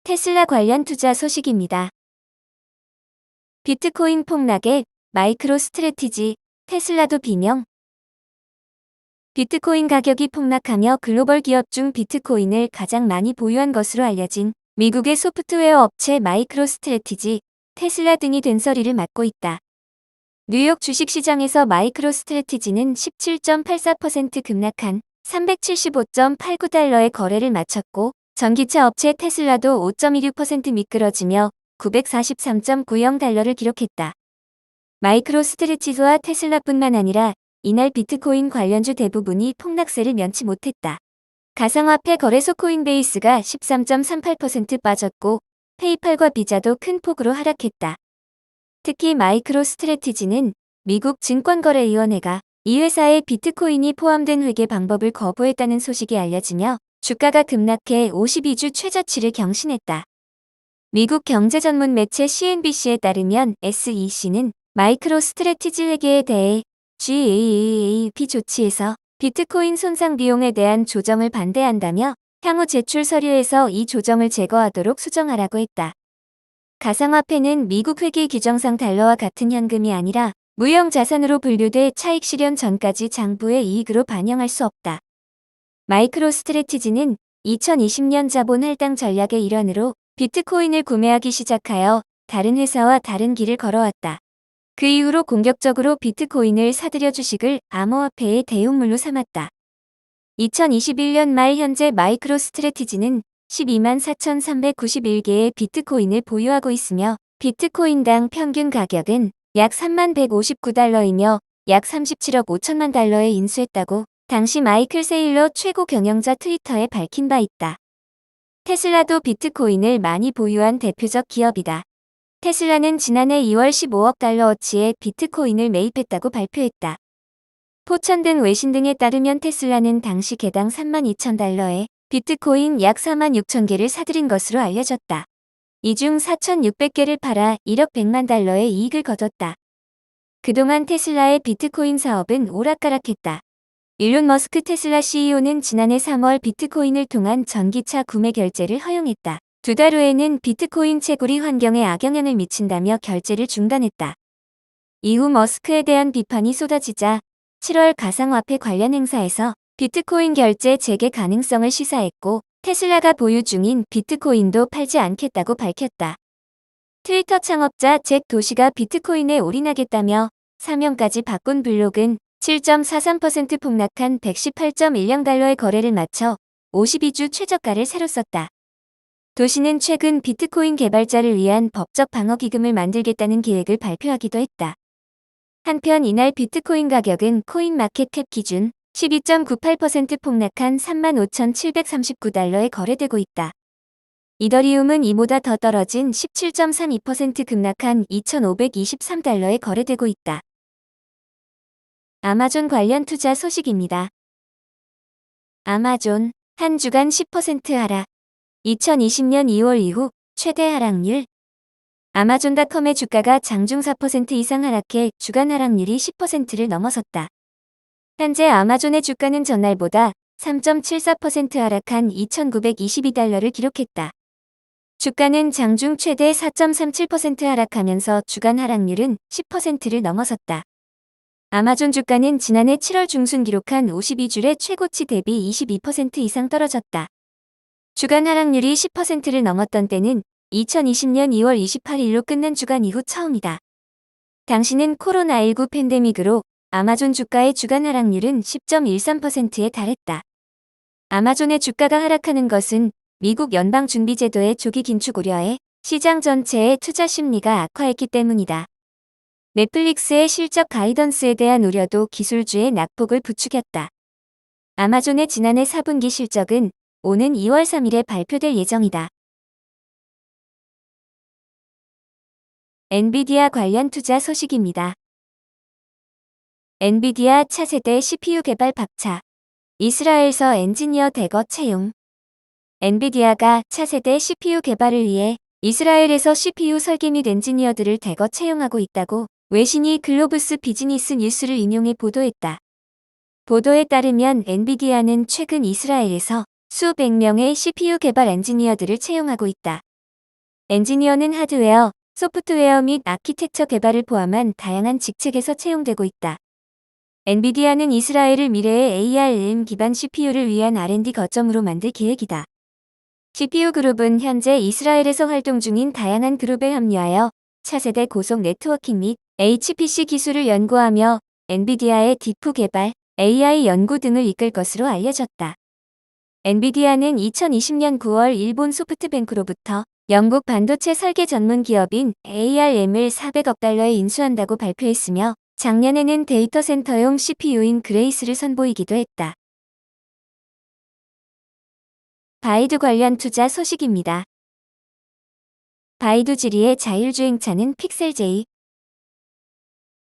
테슬라 관련 투자 소식입니다. 비트코인 폭락에 마이크로 스트래티지, 테슬라도 비명. 비트코인 가격이 폭락하며 글로벌 기업 중 비트코인을 가장 많이 보유한 것으로 알려진 미국의 소프트웨어 업체 마이크로 스트래티지, 테슬라 등이 된서리를 맡고 있다. 뉴욕 주식시장에서 마이크로 스트래티지는 17.84% 급락한 375.89달러의 거래를 마쳤고, 전기차 업체 테슬라도 5.26% 미끄러지며 943.90달러를 기록했다. 마이크로 스트래티지와 테슬라뿐만 아니라 이날 비트코인 관련주 대부분이 폭락세를 면치 못했다. 가상화폐 거래소 코인베이스가 13.38% 빠졌고, 페이팔과 비자도 큰 폭으로 하락했다. 특히 마이크로 스트래티지는 미국 증권거래위원회가 이 회사의 비트코인이 포함된 회계 방법을 거부했다는 소식이 알려지며 주가가 급락해 52주 최저치를 경신했다. 미국 경제 전문 매체 CNBC에 따르면 SEC는 마이크로 스트래티지 회계에 대해 GAAP 조치에서 비트코인 손상 비용에 대한 조정을 반대한다며 향후 제출 서류에서 이 조정을 제거하도록 수정하라고 했다. 가상화폐는 미국 회계 규정상 달러와 같은 현금이 아니라 무형 자산으로 분류돼 차익 실현 전까지 장부의 이익으로 반영할 수 없다. 마이크로 스트래티지는 2020년 자본 할당 전략의 일환으로 비트코인을 구매하기 시작하여 다른 회사와 다른 길을 걸어왔다. 그 이후로 공격적으로 비트코인을 사들여 주식을 암호화폐의 대용물로 삼았다. 2021년 말 현재 마이크로 스트래티지는 12만 4,391개의 비트코인을 보유하고 있으며 비트코인당 평균 가격은 약 3만 159달러이며 약 37억 5천만 달러에 인수했다고 당시 마이클 세일러 최고 경영자 트위터에 밝힌 바 있다. 테슬라도 비트코인을 많이 보유한 대표적 기업이다. 테슬라는 지난해 2월 15억 달러어치의 비트코인을 매입했다고 발표했다. 포천 등 외신 등에 따르면 테슬라는 당시 개당 3만 2천 달러에 비트코인 약 4만 6천 개를 사들인 것으로 알려졌다. 이 중 4,600개를 팔아 1억 100만 달러의 이익을 거뒀다. 그동안 테슬라의 비트코인 사업은 오락가락했다. 일론 머스크 테슬라 CEO는 지난해 3월 비트코인을 통한 전기차 구매 결제를 허용했다. 2달 후에는 비트코인 채굴이 환경에 악영향을 미친다며 결제를 중단했다. 이후 머스크에 대한 비판이 쏟아지자 7월 가상화폐 관련 행사에서 비트코인 결제 재개 가능성을 시사했고, 테슬라가 보유 중인 비트코인도 팔지 않겠다고 밝혔다. 트위터 창업자 잭 도시가 비트코인에 올인하겠다며 사명까지 바꾼 블록은 7.43% 폭락한 118.10달러의 거래를 마쳐 52주 최저가를 새로 썼다. 도시는 최근 비트코인 개발자를 위한 법적 방어기금을 만들겠다는 계획을 발표하기도 했다. 한편 이날 비트코인 가격은 코인마켓캡 기준 12.98% 폭락한 35,739달러에 거래되고 있다. 이더리움은 이보다 더 떨어진 17.32% 급락한 2,523달러에 거래되고 있다. 아마존 관련 투자 소식입니다. 아마존, 한 주간 10% 하락. 2020년 2월 이후 최대 하락률. 아마존닷컴의 주가가 장중 4% 이상 하락해 주간 하락률이 10%를 넘어섰다. 현재 아마존의 주가는 전날보다 3.74% 하락한 2,922달러를 기록했다. 주가는 장중 최대 4.37% 하락하면서 주간 하락률은 10%를 넘어섰다. 아마존 주가는 지난해 7월 중순 기록한 52주의 최고치 대비 22% 이상 떨어졌다. 주간 하락률이 10%를 넘었던 때는 2020년 2월 28일로 끝난 주간 이후 처음이다. 당시는 코로나19 팬데믹으로 아마존 주가의 주간 하락률은 10.13%에 달했다. 아마존의 주가가 하락하는 것은 미국 연방준비제도의 조기 긴축 우려에 시장 전체의 투자 심리가 악화했기 때문이다. 넷플릭스의 실적 가이던스에 대한 우려도 기술주의 낙폭을 부추겼다. 아마존의 지난해 4분기 실적은 오는 2월 3일에 발표될 예정이다. 엔비디아 관련 투자 소식입니다. 엔비디아 차세대 CPU 개발 박차. 이스라엘서 엔지니어 대거 채용. 엔비디아가 차세대 CPU 개발을 위해 이스라엘에서 CPU 설계 및 엔지니어들을 대거 채용하고 있다고 외신이 글로브스 비즈니스 뉴스를 인용해 보도했다. 보도에 따르면 엔비디아는 최근 이스라엘에서 수백 명의 CPU 개발 엔지니어들을 채용하고 있다. 엔지니어는 하드웨어, 소프트웨어 및 아키텍처 개발을 포함한 다양한 직책에서 채용되고 있다. 엔비디아는 이스라엘을 미래의 ARM 기반 CPU를 위한 R&D 거점으로 만들 계획이다. CPU 그룹은 현재 이스라엘에서 활동 중인 다양한 그룹에 합류하여 차세대 고속 네트워킹 및 HPC 기술을 연구하며 엔비디아의 디프 개발, AI 연구 등을 이끌 것으로 알려졌다. 엔비디아는 2020년 9월 일본 소프트뱅크로부터 영국 반도체 설계 전문 기업인 ARM을 400억 달러에 인수한다고 발표했으며 작년에는 데이터 센터용 CPU인 그레이스를 선보이기도 했다. 바이두 관련 투자 소식입니다. 바이두 지리의 자율주행차는 픽셀 J.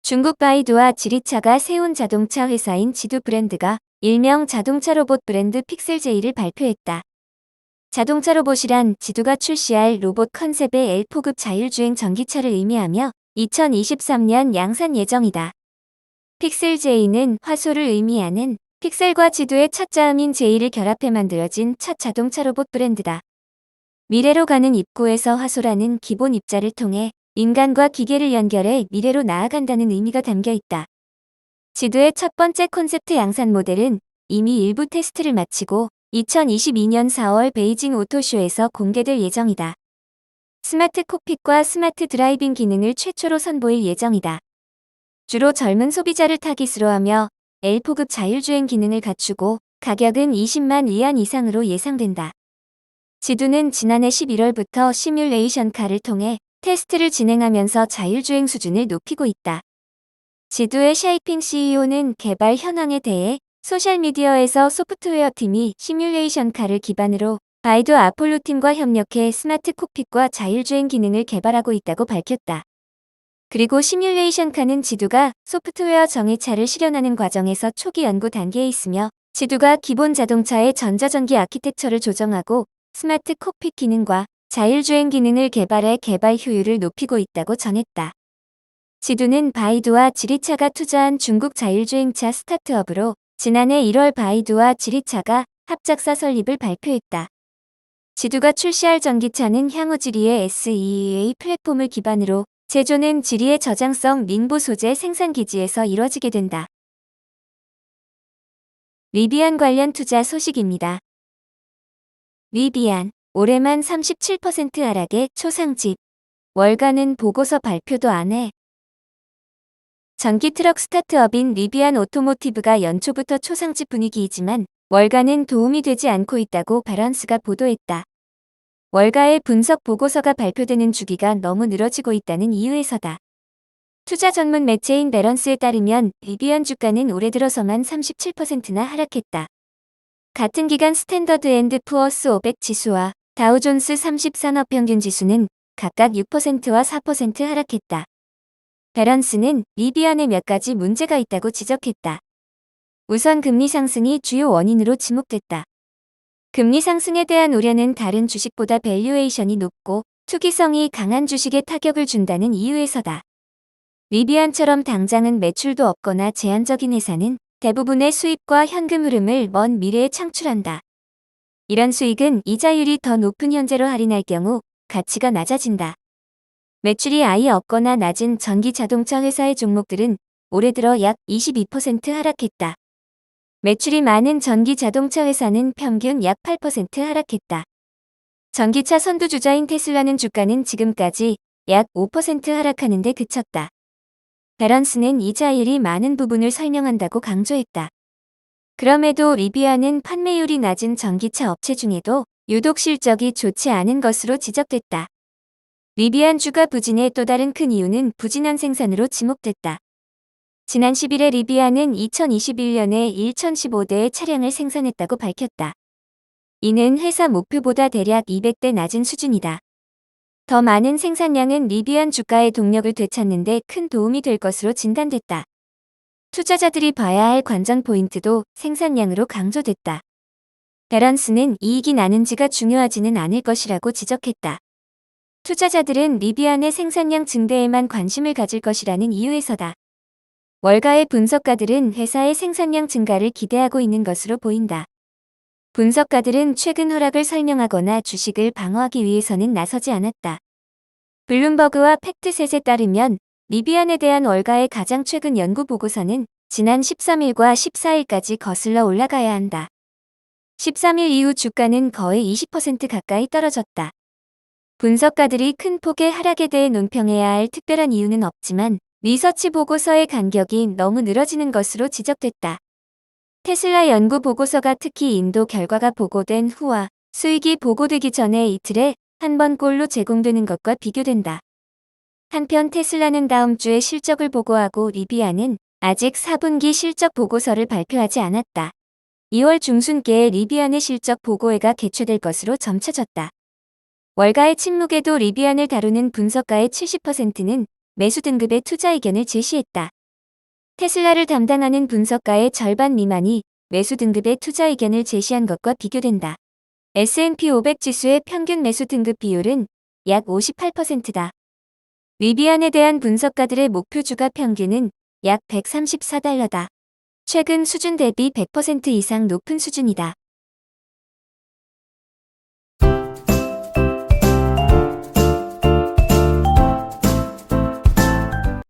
중국 바이두와 지리차가 세운 자동차 회사인 지두 브랜드가 일명 자동차 로봇 브랜드 픽셀 J를 발표했다. 자동차 로봇이란 지두가 출시할 로봇 컨셉의 L4급 자율주행 전기차를 의미하며 2023년 양산 예정이다. 픽셀 J는 화소를 의미하는 픽셀과 지두의 첫 자음인 J를 결합해 만들어진 첫 자동차 로봇 브랜드다. 미래로 가는 입구에서 화소라는 기본 입자를 통해 인간과 기계를 연결해 미래로 나아간다는 의미가 담겨 있다. 지두의 첫 번째 콘셉트 양산 모델은 이미 일부 테스트를 마치고 2022년 4월 베이징 오토쇼에서 공개될 예정이다. 스마트 콕핏과 스마트 드라이빙 기능을 최초로 선보일 예정이다. 주로 젊은 소비자를 타깃으로 하며 L4급 자율주행 기능을 갖추고 가격은 20만 위안 이상으로 예상된다. 지두는 지난해 11월부터 시뮬레이션 카를 통해 테스트를 진행하면서 자율주행 수준을 높이고 있다. 지두의 샤이핑 CEO는 개발 현황에 대해 소셜미디어에서 소프트웨어 팀이 시뮬레이션 카를 기반으로 바이두 아폴로 팀과 협력해 스마트 콕핏과 자율주행 기능을 개발하고 있다고 밝혔다. 그리고 시뮬레이션 카는 지두가 소프트웨어 정의차를 실현하는 과정에서 초기 연구 단계에 있으며 지두가 기본 자동차의 전자전기 아키텍처를 조정하고 스마트 콕핏 기능과 자율주행 기능을 개발해 개발 효율을 높이고 있다고 전했다. 지두는 바이두와 지리차가 투자한 중국 자율주행차 스타트업으로 지난해 1월 바이두와 지리차가 합작사 설립을 발표했다. 지두가 출시할 전기차는 향후 지리의 SEA 플랫폼을 기반으로 제조는 지리의 저장성 닝보 소재 생산 기지에서 이뤄지게 된다. 리비안 관련 투자 소식입니다. 리비안, 올해만 37% 하락의 초상집. 월가는 보고서 발표도 안 해. 전기트럭 스타트업인 리비안 오토모티브가 연초부터 초상집 분위기이지만 월가는 도움이 되지 않고 있다고 바런스가 보도했다. 월가의 분석 보고서가 발표되는 주기가 너무 늘어지고 있다는 이유에서다. 투자 전문 매체인 배런스에 따르면 리비안 주가는 올해 들어서만 37%나 하락했다. 같은 기간 스탠더드 앤드 푸어스 500 지수와 다우존스 30 산업평균 지수는 각각 6%와 4% 하락했다. 배런스는 리비안에 몇 가지 문제가 있다고 지적했다. 우선 금리 상승이 주요 원인으로 지목됐다. 금리 상승에 대한 우려는 다른 주식보다 밸류에이션이 높고 투기성이 강한 주식에 타격을 준다는 이유에서다. 리비안처럼 당장은 매출도 없거나 제한적인 회사는 대부분의 수입과 현금 흐름을 먼 미래에 창출한다. 이런 수익은 이자율이 더 높은 현재로 할인할 경우 가치가 낮아진다. 매출이 아예 없거나 낮은 전기 자동차 회사의 종목들은 올해 들어 약 22% 하락했다. 매출이 많은 전기 자동차 회사는 평균 약 8% 하락했다. 전기차 선두주자인 테슬라는 주가는 지금까지 약 5% 하락하는 데 그쳤다. 배런스는 이자율이 많은 부분을 설명한다고 강조했다. 그럼에도 리비안은 판매율이 낮은 전기차 업체 중에도 유독 실적이 좋지 않은 것으로 지적됐다. 리비안 주가 부진의 또 다른 큰 이유는 부진한 생산으로 지목됐다. 지난 10일에 리비안은 2021년에 1015대의 차량을 생산했다고 밝혔다. 이는 회사 목표보다 대략 200대 낮은 수준이다. 더 많은 생산량은 리비안 주가의 동력을 되찾는 데 큰 도움이 될 것으로 진단됐다. 투자자들이 봐야 할 관전 포인트도 생산량으로 강조됐다. 배런스는 이익이 나는지가 중요하지는 않을 것이라고 지적했다. 투자자들은 리비안의 생산량 증대에만 관심을 가질 것이라는 이유에서다. 월가의 분석가들은 회사의 생산량 증가를 기대하고 있는 것으로 보인다. 분석가들은 최근 하락을 설명하거나 주식을 방어하기 위해서는 나서지 않았다. 블룸버그와 팩트셋에 따르면 리비안에 대한 월가의 가장 최근 연구 보고서는 지난 13일과 14일까지 거슬러 올라가야 한다. 13일 이후 주가는 거의 20% 가까이 떨어졌다. 분석가들이 큰 폭의 하락에 대해 논평해야 할 특별한 이유는 없지만 리서치 보고서의 간격이 너무 늘어지는 것으로 지적됐다. 테슬라 연구 보고서가 특히 인도 결과가 보고된 후와 수익이 보고되기 전에 이틀에 한 번 꼴로 제공되는 것과 비교된다. 한편 테슬라는 다음 주에 실적을 보고하고 리비안은 아직 4분기 실적 보고서를 발표하지 않았다. 2월 중순께에 리비안의 실적 보고회가 개최될 것으로 점쳐졌다. 월가의 침묵에도 리비안을 다루는 분석가의 70%는 매수 등급의 투자 의견을 제시했다. 테슬라를 담당하는 분석가의 절반 미만이 매수 등급의 투자 의견을 제시한 것과 비교된다. S&P 500 지수의 평균 매수 등급 비율은 약 58%다. 리비안에 대한 분석가들의 목표 주가 평균은 약 $134다. 최근 수준 대비 100% 이상 높은 수준이다.